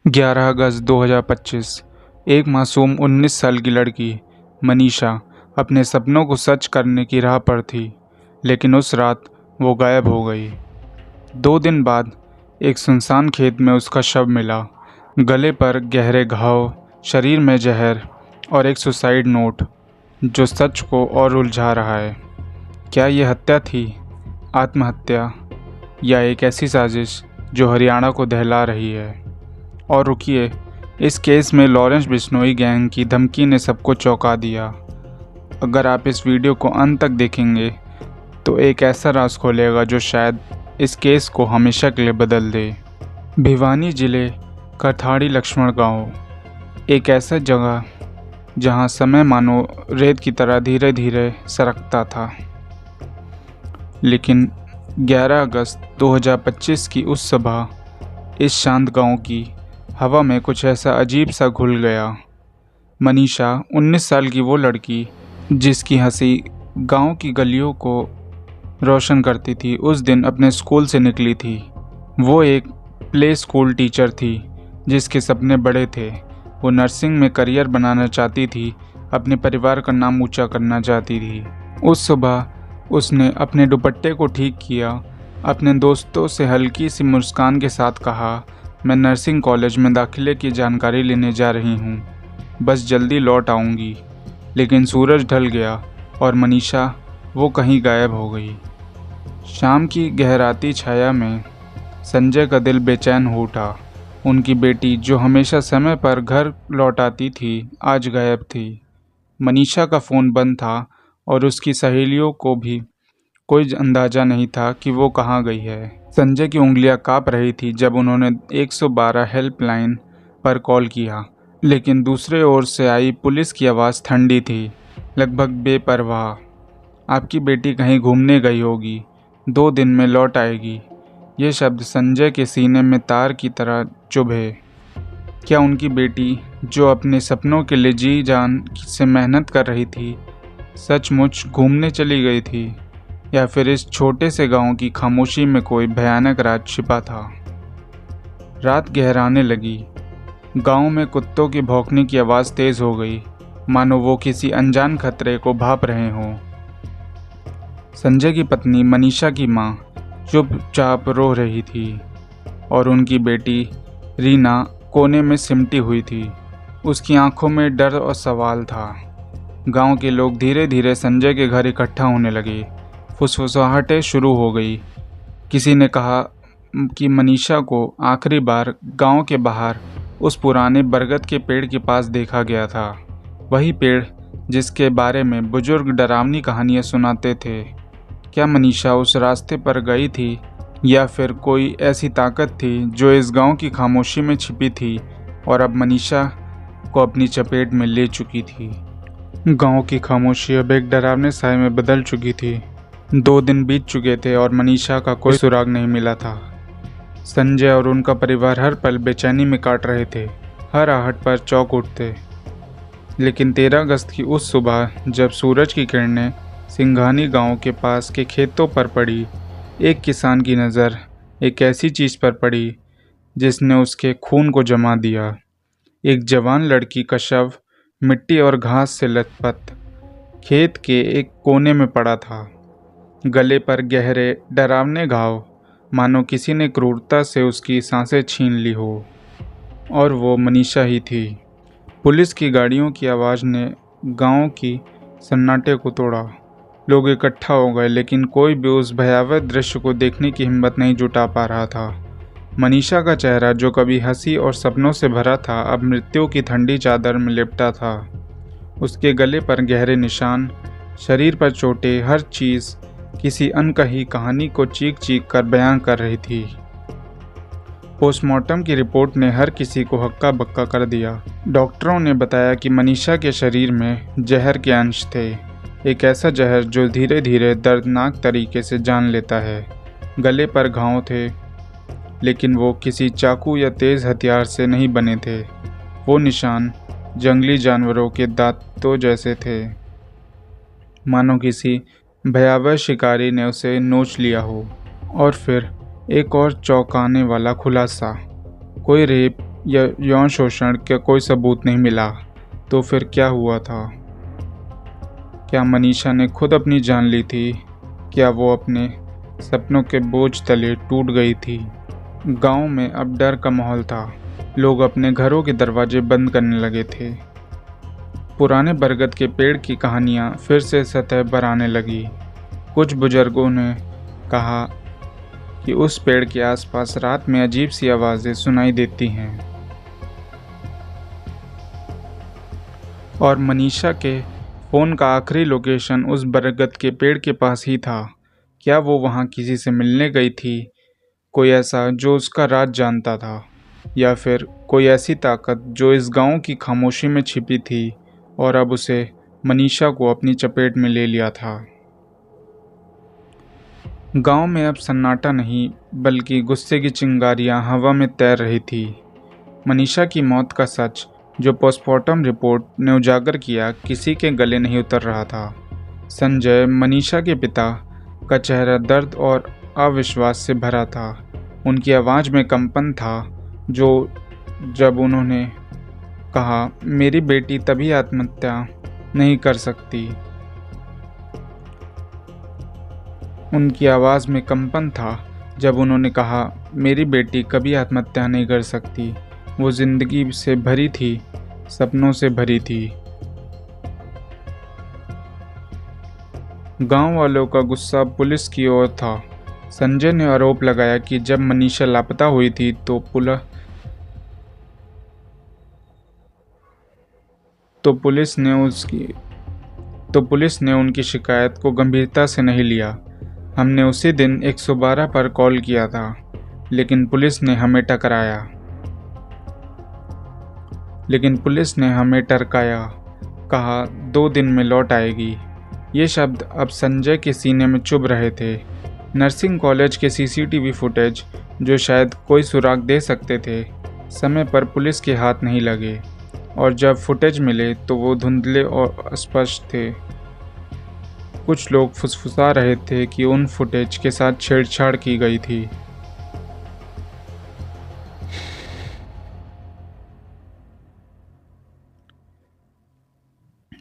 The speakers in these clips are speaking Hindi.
11 अगस्त 2025। एक मासूम 19 साल की लड़की मनीषा अपने सपनों को सच करने की राह पर थी, लेकिन उस रात वो गायब हो गई। 2 दिन बाद एक सुनसान खेत में उसका शव मिला। गले पर गहरे घाव, शरीर में जहर और एक सुसाइड नोट जो सच को और उलझा रहा है। क्या ये हत्या थी, आत्महत्या, या एक ऐसी साजिश जो हरियाणा को दहला रही है? और रुकिए, इस केस में लॉरेंस बिश्नोई गैंग की धमकी ने सबको चौंका दिया। अगर आप इस वीडियो को अंत तक देखेंगे तो एक ऐसा राज खोलेगा जो शायद इस केस को हमेशा के लिए बदल दे। भिवानी जिले करथाड़ी लक्ष्मण गांव, एक ऐसा जगह जहां समय मानो रेत की तरह धीरे धीरे सरकता था। लेकिन 11 अगस्त 2025 की उस सुबह इस शांत गांव की हवा में कुछ ऐसा अजीब सा घुल गया। मनीषा 19 साल की वो लड़की जिसकी हंसी गांव की गलियों को रोशन करती थी, उस दिन अपने स्कूल से निकली थी। वो एक प्ले स्कूल टीचर थी जिसके सपने बड़े थे। वो नर्सिंग में करियर बनाना चाहती थी, अपने परिवार का नाम ऊंचा करना चाहती थी। उस सुबह उसने अपने दुपट्टे को ठीक किया, अपने दोस्तों से हल्की सी मुस्कान के साथ कहा, मैं नर्सिंग कॉलेज में दाखिले की जानकारी लेने जा रही हूँ, बस जल्दी लौट आऊँगी। लेकिन सूरज ढल गया और मनीषा वो कहीं गायब हो गई। शाम की गहराती छाया में संजय का दिल बेचैन हो उठा। उनकी बेटी जो हमेशा समय पर घर लौट आती थी, आज गायब थी। मनीषा का फ़ोन बंद था और उसकी सहेलियों को भी कोई अंदाज़ा नहीं था कि वो कहाँ गई है। संजय की उंगलियां काँप रही थी जब उन्होंने 112 हेल्पलाइन पर कॉल किया, लेकिन दूसरे ओर से आई पुलिस की आवाज़ ठंडी थी, लगभग बेपरवाह। आपकी बेटी कहीं घूमने गई होगी, 2 दिन में लौट आएगी। ये शब्द संजय के सीने में तार की तरह चुभे। क्या उनकी बेटी जो अपने सपनों के लिए जी जान से मेहनत कर रही थी, सचमुच घूमने चली गई थी, या फिर इस छोटे से गांव की खामोशी में कोई भयानक राज छिपा था? रात गहराने लगी। गांव में कुत्तों की भौंकने की आवाज़ तेज़ हो गई, मानो वो किसी अनजान खतरे को भांप रहे हों। संजय की पत्नी मनीषा की माँ चुपचाप रो रही थी और उनकी बेटी रीना कोने में सिमटी हुई थी। उसकी आंखों में डर और सवाल था। गांव के लोग धीरे धीरे संजय के घर इकट्ठा होने लगे। फुसफुसाहटें शुरू हो गई। किसी ने कहा कि मनीषा को आखिरी बार गांव के बाहर उस पुराने बरगद के पेड़ के पास देखा गया था, वही पेड़ जिसके बारे में बुजुर्ग डरावनी कहानियां सुनाते थे। क्या मनीषा उस रास्ते पर गई थी, या फिर कोई ऐसी ताकत थी जो इस गांव की खामोशी में छिपी थी और अब मनीषा को अपनी चपेट में ले चुकी थी? गांव की खामोशी अब एक डरावने साए में बदल चुकी थी। 2 दिन बीत चुके थे और मनीषा का कोई सुराग नहीं मिला था। संजय और उनका परिवार हर पल बेचैनी में काट रहे थे, हर आहट पर चौंक उठते। लेकिन 13 अगस्त की उस सुबह जब सूरज की किरणें सिंघानी गांव के पास के खेतों पर पड़ी, एक किसान की नज़र एक ऐसी चीज़ पर पड़ी जिसने उसके खून को जमा दिया। एक जवान लड़की का शव मिट्टी और घास से लथपथ खेत के एक कोने में पड़ा था। गले पर गहरे डरावने घाव, मानो किसी ने क्रूरता से उसकी सांसें छीन ली हो, और वो मनीषा ही थी। पुलिस की गाड़ियों की आवाज़ ने गांव की सन्नाटे को तोड़ा। लोग इकट्ठा हो गए, लेकिन कोई भी उस भयावह दृश्य को देखने की हिम्मत नहीं जुटा पा रहा था। मनीषा का चेहरा जो कभी हंसी और सपनों से भरा था, अब मृत्यु की ठंडी चादर में लिपटा था। उसके गले पर गहरे निशान, शरीर पर चोटें, हर चीज़ किसी अनकही कहानी को चीख चीख कर बयां कर रही थी। पोस्टमार्टम की रिपोर्ट ने हर किसी को हक्का बक्का कर दिया। डॉक्टरों ने बताया कि मनीषा के शरीर में जहर के अंश थे, एक ऐसा जहर जो धीरे धीरे दर्दनाक तरीके से जान लेता है। गले पर घाव थे, लेकिन वो किसी चाकू या तेज़ हथियार से नहीं बने थे। वो निशान जंगली जानवरों के दांतों जैसे थे, मानो किसी भयावह शिकारी ने उसे नोच लिया हो। और फिर एक और चौंकाने वाला खुलासा, कोई रेप या यौन शोषण का कोई सबूत नहीं मिला, तो फिर क्या हुआ था? क्या मनीषा ने खुद अपनी जान ली थी? क्या वो अपने सपनों के बोझ तले टूट गई थी? गांव में अब डर का माहौल था। लोग अपने घरों के दरवाजे बंद करने लगे थे। पुराने बरगद के पेड़ की कहानियां फिर से सतह पर आने लगी। कुछ बुजुर्गों ने कहा कि उस पेड़ के आसपास रात में अजीब सी आवाज़ें सुनाई देती हैं, और मनीषा के फ़ोन का आखिरी लोकेशन उस बरगद के पेड़ के पास ही था। क्या वो वहाँ किसी से मिलने गई थी? कोई ऐसा जो उसका राज जानता था, या फिर कोई ऐसी ताकत जो इस गांव की खामोशी में छिपी थी और अब उसे मनीषा को अपनी चपेट में ले लिया था। गांव में अब सन्नाटा नहीं, बल्कि गुस्से की चिंगारियां हवा में तैर रही थी। मनीषा की मौत का सच, जो पोस्टमार्टम रिपोर्ट ने उजागर किया, किसी के गले नहीं उतर रहा था। संजय, मनीषा के पिता, का चेहरा दर्द और अविश्वास से भरा था। उनकी आवाज़ में कंपन था जब उन्होंने कहा, मेरी बेटी तभी आत्महत्या नहीं कर सकती। उनकी आवाज़ में कंपन था जब उन्होंने कहा, मेरी बेटी कभी आत्महत्या नहीं कर सकती। वो जिंदगी से भरी थी, सपनों से भरी थी। गांव वालों का गुस्सा पुलिस की ओर था। संजय ने आरोप लगाया कि जब मनीषा लापता हुई थी तो पुलिस ने उनकी शिकायत को गंभीरता से नहीं लिया। हमने उसी दिन 112 पर कॉल किया था, लेकिन पुलिस ने हमें टरकाया, कहा 2 दिन में लौट आएगी। ये शब्द अब संजय के सीने में चुभ रहे थे। नर्सिंग कॉलेज के सीसीटीवी फुटेज, जो शायद कोई सुराग दे सकते थे, समय पर पुलिस के हाथ नहीं लगे, और जब फुटेज मिले तो वो धुंधले और अस्पष्ट थे। कुछ लोग फुसफुसा रहे थे कि उन फुटेज के साथ छेड़छाड़ की गई थी।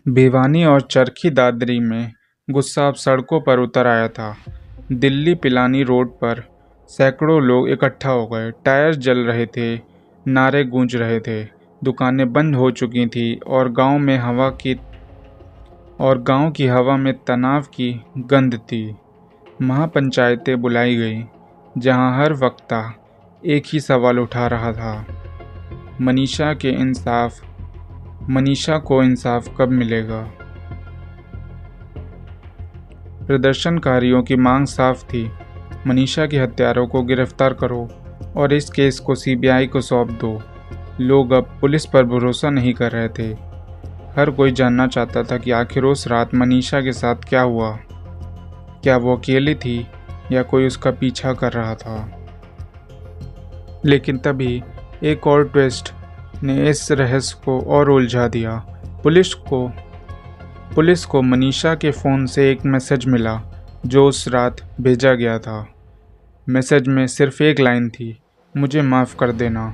भिवानी और चरखी दादरी में गुस्सा अब सड़कों पर उतर आया था। दिल्ली पिलानी रोड पर सैकड़ों लोग इकट्ठा हो गए। टायर जल रहे थे, नारे गूंज रहे थे, दुकानें बंद हो चुकी थी, और गांव की हवा में तनाव की गंध थी। महापंचायतें बुलाई गई, जहां हर वक्ता एक ही सवाल उठा रहा था, मनीषा को इंसाफ कब मिलेगा। प्रदर्शनकारियों की मांग साफ थी, मनीषा के हत्यारों को गिरफ्तार करो और इस केस को सीबीआई को सौंप दो। लोग अब पुलिस पर भरोसा नहीं कर रहे थे। हर कोई जानना चाहता था कि आखिर उस रात मनीषा के साथ क्या हुआ। क्या वो अकेली थी या कोई उसका पीछा कर रहा था। लेकिन तभी एक और ट्विस्ट ने इस रहस्य को और उलझा दिया। पुलिस को मनीषा के फ़ोन से एक मैसेज मिला जो उस रात भेजा गया था। मैसेज में सिर्फ एक लाइन थी, मुझे माफ़ कर देना।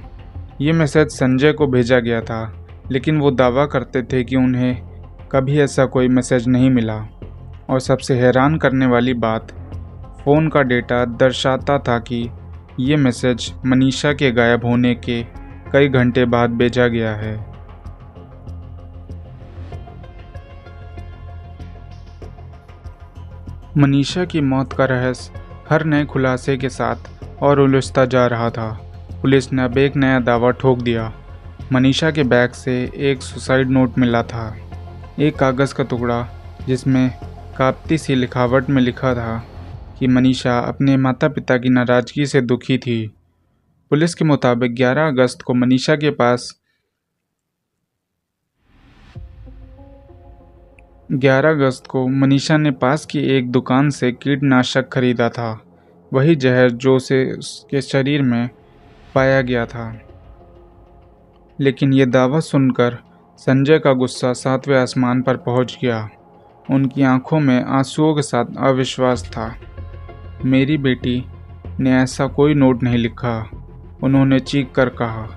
ये मैसेज संजय को भेजा गया था, लेकिन वो दावा करते थे कि उन्हें कभी ऐसा कोई मैसेज नहीं मिला। और सबसे हैरान करने वाली बात, फ़ोन का डेटा दर्शाता था कि ये मैसेज मनीषा के गायब होने के कई घंटे बाद भेजा गया है। मनीषा की मौत का रहस्य हर नए खुलासे के साथ और उलझता जा रहा था। पुलिस ने अब एक नया दावा ठोक दिया। मनीषा के बैग से एक सुसाइड नोट मिला था, एक कागज़ का टुकड़ा जिसमें कापती सी लिखावट में लिखा था कि मनीषा अपने माता पिता की नाराज़गी से दुखी थी। पुलिस के मुताबिक 11 अगस्त को मनीषा ने पास की एक दुकान से कीटनाशक खरीदा था, वही जहर जो उसे उसके शरीर में पाया गया था। लेकिन ये दावा सुनकर संजय का गुस्सा 7वें आसमान पर पहुंच गया। उनकी आंखों में आंसुओं के साथ अविश्वास था। मेरी बेटी ने ऐसा कोई नोट नहीं लिखा, उन्होंने चीख कर कहा।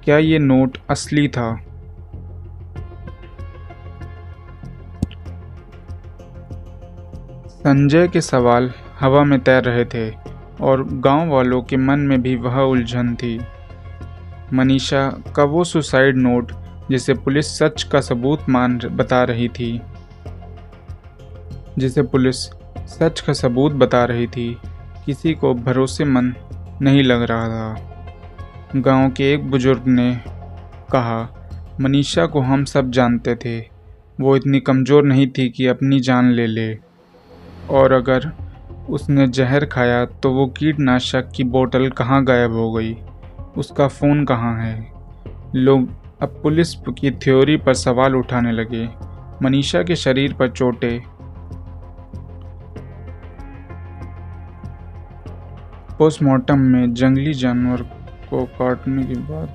क्या ये नोट असली था? संजय के सवाल हवा में तैर रहे थे और गांव वालों के मन में भी वह उलझन थी। मनीषा का वो सुसाइड नोट जिसे पुलिस सच का सबूत बता रही थी किसी को भरोसेमंद नहीं लग रहा था। गांव के एक बुजुर्ग ने कहा, मनीषा को हम सब जानते थे। वो इतनी कमज़ोर नहीं थी कि अपनी जान ले ले, और अगर उसने जहर खाया तो वो कीटनाशक की बोतल कहाँ गायब हो गई, उसका फ़ोन कहाँ है। लोग अब पुलिस की थ्योरी पर सवाल उठाने लगे। मनीषा के शरीर पर चोटें, पोस्टमार्टम में जंगली जानवर को काटने के बाद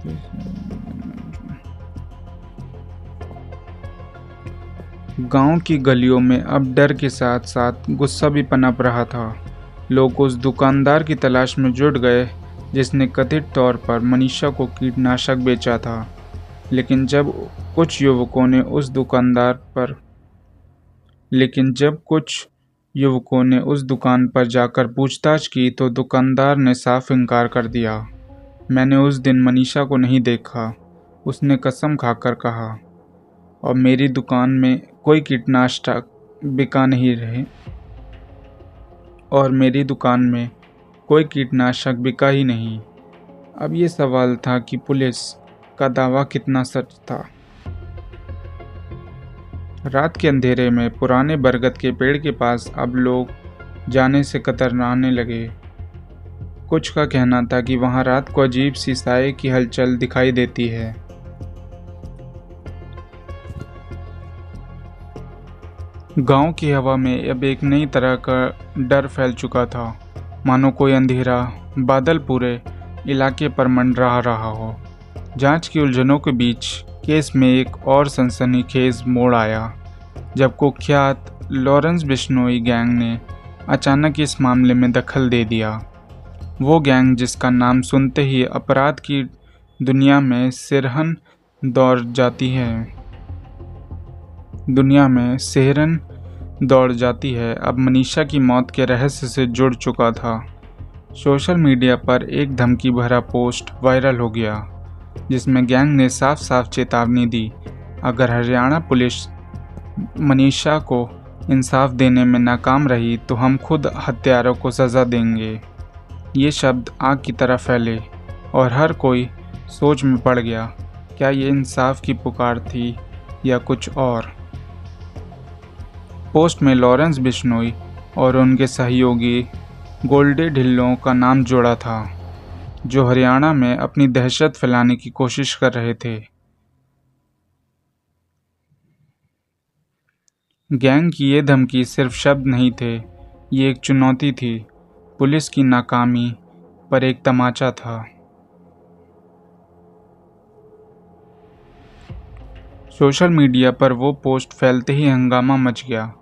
गांव की गलियों में अब डर के साथ साथ गुस्सा भी पनप रहा था। लोग उस दुकानदार की तलाश में जुट गए जिसने कथित तौर पर मनीषा को कीटनाशक बेचा था। लेकिन जब कुछ युवकों ने उस दुकान पर जाकर पूछताछ की तो दुकानदार ने साफ इनकार कर दिया। मैंने उस दिन मनीषा को नहीं देखा, उसने कसम खाकर कहा, और मेरी दुकान में कोई कीटनाशक बिका ही नहीं। अब ये सवाल था कि पुलिस का दावा कितना सच था। रात के अंधेरे में पुराने बरगद के पेड़ के पास अब लोग जाने से कतराने लगे। कुछ का कहना था कि वहां रात को अजीब सी साए की हलचल दिखाई देती है। गांव की हवा में अब एक नई तरह का डर फैल चुका था, मानो कोई अंधेरा बादल पूरे इलाके पर मंडरा रहा हो। जांच की उलझनों के बीच केस में एक और सनसनीखेज मोड़ आया जब कुख्यात लॉरेंस बिश्नोई गैंग ने अचानक इस मामले में दखल दे दिया। वो गैंग जिसका नाम सुनते ही अपराध की दुनिया में सिरहन दौड़ जाती है, अब मनीषा की मौत के रहस्य से जुड़ चुका था। सोशल मीडिया पर एक धमकी भरा पोस्ट वायरल हो गया जिसमें गैंग ने साफ साफ चेतावनी दी, अगर हरियाणा पुलिस मनीषा को इंसाफ देने में नाकाम रही तो हम खुद हत्यारों को सज़ा देंगे। ये शब्द आग की तरह फैले और हर कोई सोच में पड़ गया, क्या ये इंसाफ की पुकार थी या कुछ और। पोस्ट में लॉरेंस बिश्नोई और उनके सहयोगी गोल्डे ढिल्लों का नाम जोड़ा था, जो हरियाणा में अपनी दहशत फैलाने की कोशिश कर रहे थे। गैंग की ये धमकी सिर्फ शब्द नहीं थे, ये एक चुनौती थी, पुलिस की नाकामी पर एक तमाचा था। सोशल मीडिया पर वो पोस्ट फैलते ही हंगामा मच गया।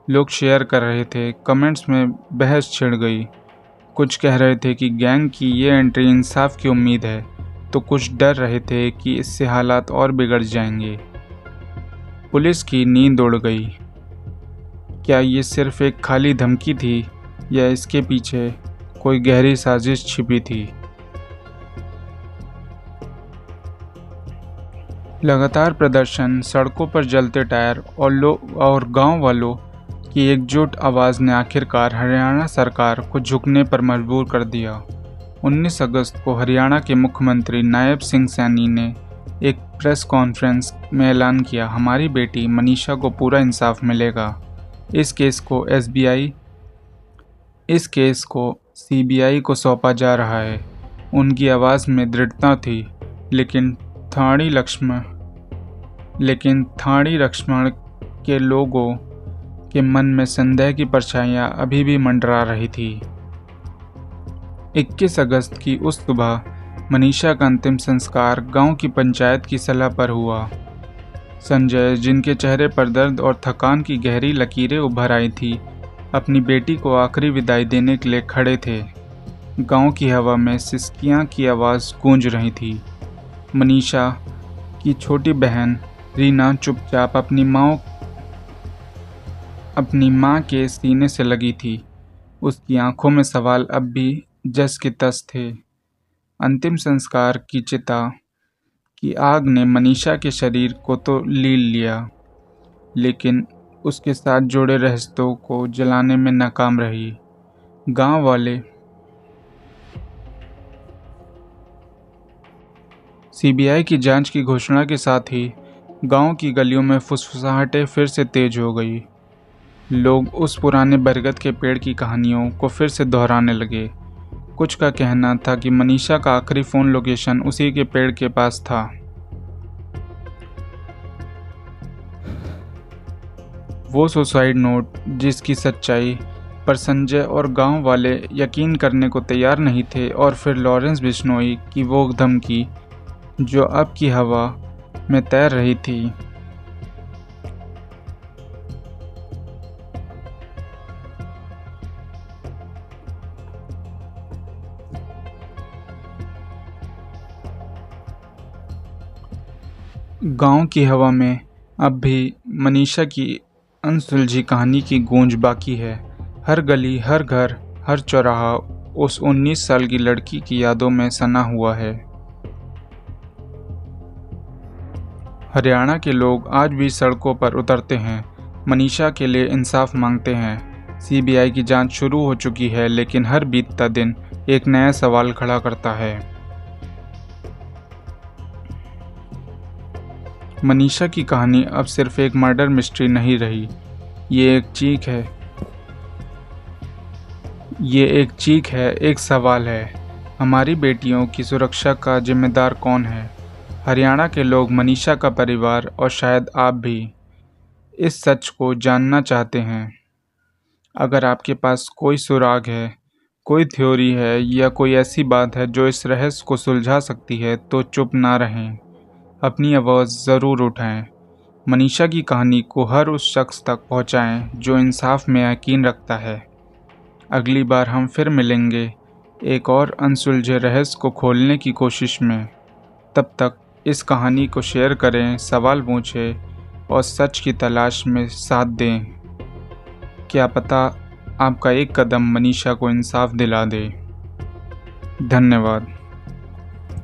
लोग शेयर कर रहे थे, कमेंट्स में बहस छिड़ गई। कुछ कह रहे थे कि गैंग की ये एंट्री इंसाफ की उम्मीद है, तो कुछ डर रहे थे कि इससे हालात और बिगड़ जाएंगे। पुलिस की नींद उड़ गई। क्या ये सिर्फ एक खाली धमकी थी या इसके पीछे कोई गहरी साजिश छिपी थी? लगातार प्रदर्शन, सड़कों पर जलते टायर और गांव वालों की एकजुट आवाज़ ने आखिरकार हरियाणा सरकार को झुकने पर मजबूर कर दिया। 19 अगस्त को हरियाणा के मुख्यमंत्री नायब सिंह सैनी ने एक प्रेस कॉन्फ्रेंस में ऐलान किया, हमारी बेटी मनीषा को पूरा इंसाफ मिलेगा। इस केस को सीबीआई को सौंपा जा रहा है। उनकी आवाज़ में दृढ़ता थी, लेकिन थाणी लक्ष्मण के लोगों के मन में संदेह की परछाइयां अभी भी मंडरा रही थी। 21 अगस्त की उस सुबह मनीषा का अंतिम संस्कार गांव की पंचायत की सलाह पर हुआ। संजय, जिनके चेहरे पर दर्द और थकान की गहरी लकीरें उभर आई थी, अपनी बेटी को आखिरी विदाई देने के लिए खड़े थे। गांव की हवा में सिसकियां की आवाज़ गूंज रही थी। मनीषा की छोटी बहन रीना चुपचाप अपनी माँ के सीने से लगी थी। उसकी आंखों में सवाल अब भी जस के तस थे। अंतिम संस्कार की चिता की आग ने मनीषा के शरीर को तो लील लिया, लेकिन उसके साथ जुड़े रहस्यों को जलाने में नाकाम रही। गांव वाले सीबीआई की जांच की घोषणा के साथ ही गांव की गलियों में फुसफुसाहटें फिर से तेज हो गई। लोग उस पुराने बरगद के पेड़ की कहानियों को फिर से दोहराने लगे। कुछ का कहना था कि मनीषा का आखिरी फ़ोन लोकेशन उसी के पेड़ के पास था। वो सुसाइड नोट जिसकी सच्चाई पर संजय और गांव वाले यकीन करने को तैयार नहीं थे, और फिर लॉरेंस बिश्नोई की वो धमकी जो अब की हवा में तैर रही थी। गांव की हवा में अब भी मनीषा की अनसुलझी कहानी की गूंज बाकी है। हर गली, हर घर, हर चौराहा उस 19 साल की लड़की की यादों में सना हुआ है। हरियाणा के लोग आज भी सड़कों पर उतरते हैं, मनीषा के लिए इंसाफ मांगते हैं। सीबीआई की जांच शुरू हो चुकी है, लेकिन हर बीतता दिन एक नया सवाल खड़ा करता है। मनीषा की कहानी अब सिर्फ एक मर्डर मिस्ट्री नहीं रही। ये एक चीख है, एक सवाल है। हमारी बेटियों की सुरक्षा का जिम्मेदार कौन है? हरियाणा के लोग, मनीषा का परिवार और शायद आप भी इस सच को जानना चाहते हैं। अगर आपके पास कोई सुराग है, कोई थ्योरी है या कोई ऐसी बात है जो इस रहस्य को सुलझा सकती है, तो चुप ना रहें, अपनी आवाज़ ज़रूर उठाएं। मनीषा की कहानी को हर उस शख्स तक पहुंचाएं जो इंसाफ में यकीन रखता है। अगली बार हम फिर मिलेंगे एक और अनसुलझे रहस्य को खोलने की कोशिश में। तब तक इस कहानी को शेयर करें, सवाल पूछें और सच की तलाश में साथ दें। क्या पता आपका एक कदम मनीषा को इंसाफ दिला दे। धन्यवाद।